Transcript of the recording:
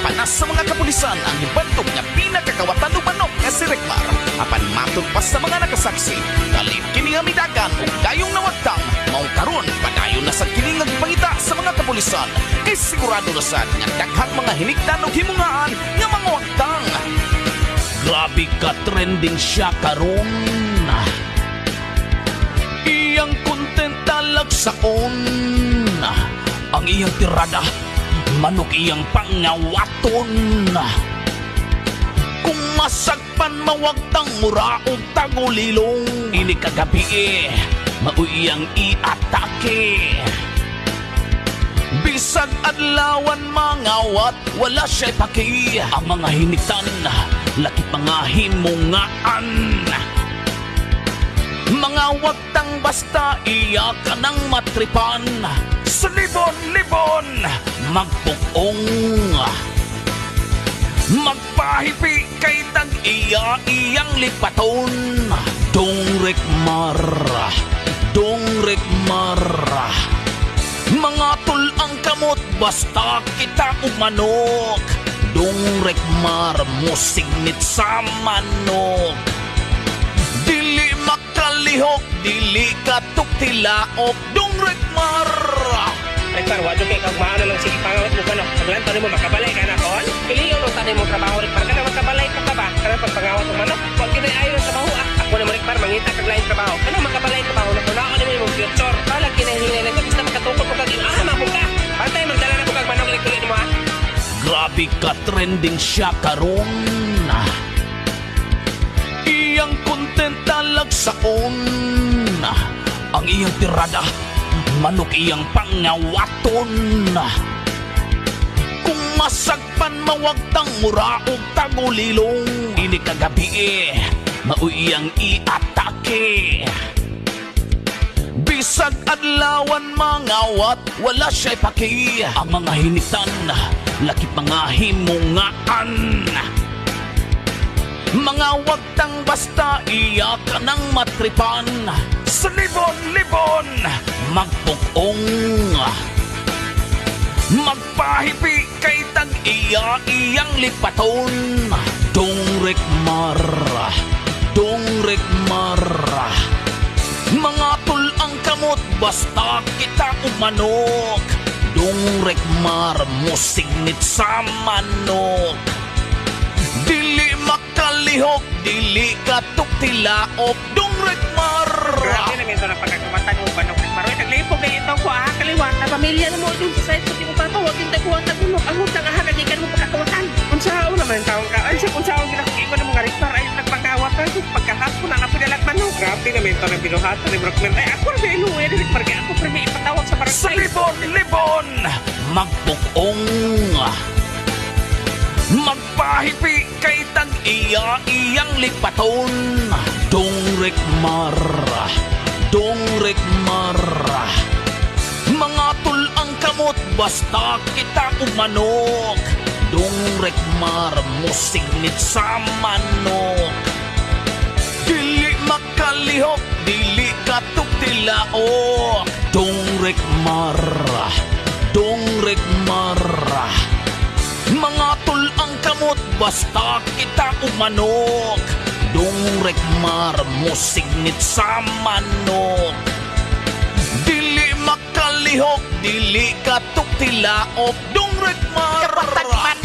panas sa mga kapulisan ang hibantog nga pinakakawatan o manok nga si Rekmar. Apan matod pa sa mga nakasaksi, kalit kini nga midagan o dayong nawagtang, maong karon padayon na sa kini nga pangita sa mga kapulisan. Kay sigurado na sad nga daghang mga hinigdan o himungaan nga mga wagtang. Grabe ka trending siya karon. Iyang content talag saon. Ang iyang tirada, manok iyang pangawaton. Kung masagpan mawagtang muraog tagulilong, ini kagabi mauyang iatake. Bisag adlawan mangawat, wala siya'y paki. Ang mga hinigtan, lakit mga himungaan. Mga wagtang basta iya ka ng matripan. Sa libon-libon magpukong, magpahipi kay tag iya iyang lipaton. Dong Rekmar, Dong Rekmar, mga tulang kamot basta kita umanok. Dong Rekmar musignit sa manok. Dili makalihok, dili katuktilaok. Dong Rekmar, Rekmar, wadyo kay kagmaan na lang sige pangawat mo kano. Saglan pa mo makabalay ka na kon. Piliyon ang tanay mo trabaho Rekmar. Kana makabalay ka pa ba? Kana pagpangawat mo manok. Huwag kinay ayo ng trabaho Ako naman Rekmar, mangita kaglain trabaho. Kana makabalay trabaho na kunaan mo yung future. Kala kinahingay lang basta makatukod mo kag mabong ka. Pantay magdala na ko kag manok likulit mo grabe ka trending siya karon. Iyang content talag saon. Ang iyang tirada, manok iyang pangawaton. Kung masagpan mawagtang muraog tagulilong, ini kagabi mauyang iatake. Bisag adlawan mangawat, wala siya'y paki. Ang mga hinitan, lakit mga himungaan. Mga wagtang basta iya ka ng matripan. Sa libon-libon magpukong, magpahipi kay tag iya iyang lipaton. Dong Rekmar, Dong Rekmar, mga tulang kamot basta kita umanok. Dong Rekmar musignit sa manok. Dili makalihok, dili katuktilaok. Dong Rekmar, Grabe na minto na pagkakamatan mo manok Rekmar. Uy, naglipog na ito ko kaliwan. Na pamilya na mo yung sa site ko papa. Huwag yung tagkuhan tagulok. Ang hutang kanikan mo pagkakawatan. Unsaon naman ang taong ka. Ay siya unsaon ginakaiwan ng mga Rekmar. Ay nagpagkawatan. Pagkahapon na napinalag manok. Grabe na minto na binuhatan ni Brockman. Ay ako na binuwi na Rekmar. Kaya ako premi ipatawag sa barangay. sa libon-libon magpukong, magpahipi kay tag iya iyang lipaton. Dong Rekmar, Dong Rekmar, mga tulang kamot basta kita umanok. Dong Rekmar musignit sa manok. Dili makalihok, dili katuktilaok. Dong Rekmar, Dong Rekmar, mga tulang kamot basta kita umanok. Dong Rekmar musignit sa manok. Dili makalihok, dili katuktilaok. Dong Rekmar, Kapatagman